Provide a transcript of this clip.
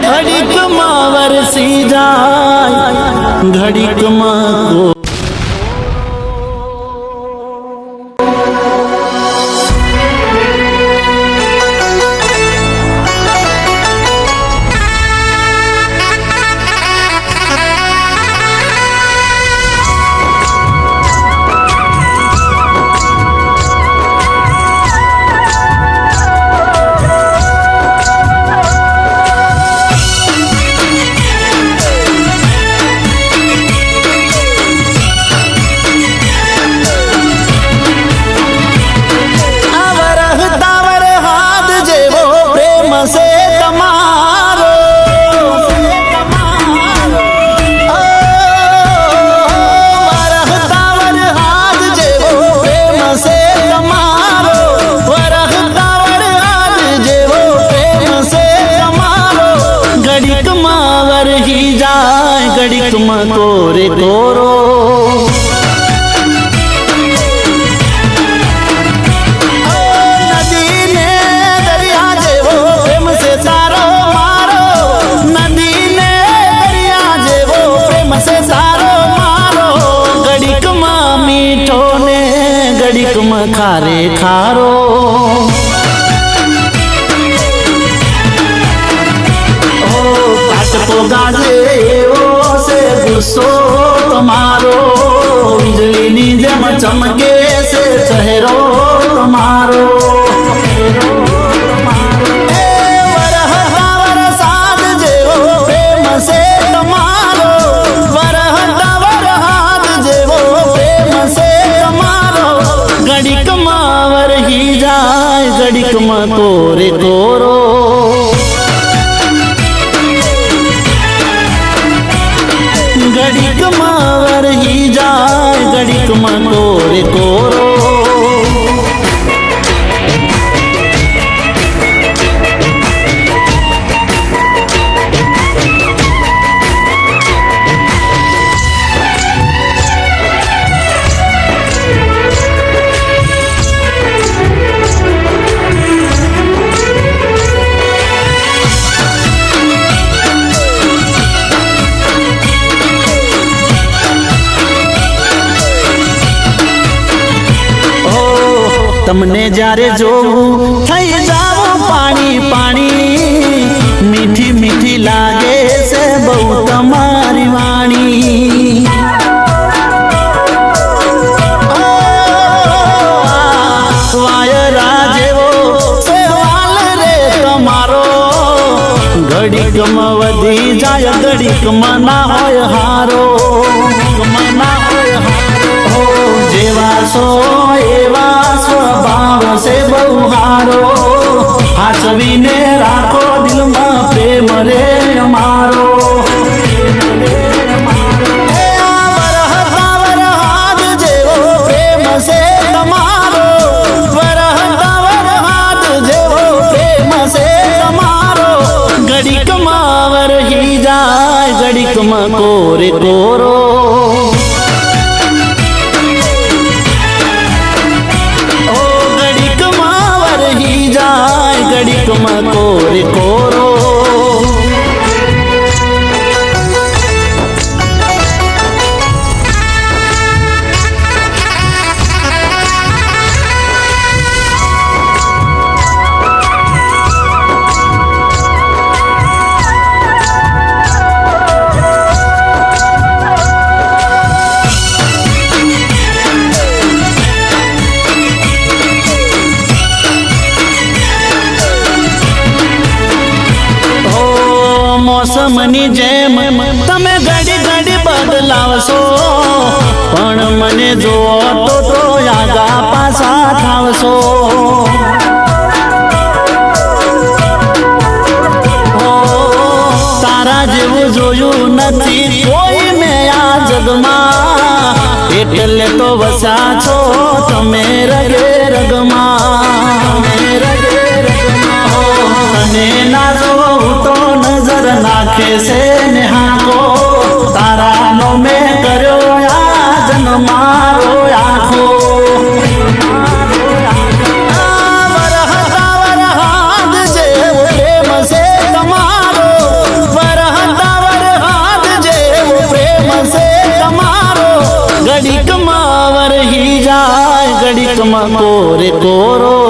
घड़ीक में वरसी जाए घड़ीक में घड़ीक में कोरे कोरो नदी ने दरिया जेवो प्रेम से सारो मारो नदी ने दरिया जेवो प्रेम से सारो मारो घड़ीक में मीठो ने घड़ीक में खारे खारो गाजे गुस्सो तुम्हारो बिजली नी जेम चमके से चेहरो तुम्हारो वरसाद जेवो प्रेम से तुम्हारो वरहाद जेवो प्रेम से तुम्हारो घड़ीक में वरही जाए घड़ीक में कोरे कोरो घड़ीक में वरही जाए घड़ीक में कोरे कोरो तमने जारे जोऊं थई जावो पानी पानी मीठी मीठी लागे से बहु तमारी वाणी वायरा जेवो सेवाल रे तमारो घड़ीक में वधी जाय घड़ीक में ना होय हारो ना होय हारो जेवा सो एवा स्वभाव से बहुहारो हाचवी ने राखो दिल में प्रेम रे अमारो वरहाद जेवो प्रेम से तमारो वरहाद जेवो प्रेम से तमारो घड़ीक में वरही जाए घड़ीक में कोरे कोरो घड़ीक में कोरे कोरो मौसमनी जेम तमे घड़ी घड़ी बदलावशो पण मने जो तो आगा पासा थावशो तारा जेवुं जोयुं नथी कोई में आ जगमा एटले तो वसा छो तमे रगे रगमा तने ना जो तो नजर नाखे से नेहा को तारा नो में करो या जन्मारो आखो वरहाद जे प्रेम से तमारो ઘડીકમાં કોરે કોરો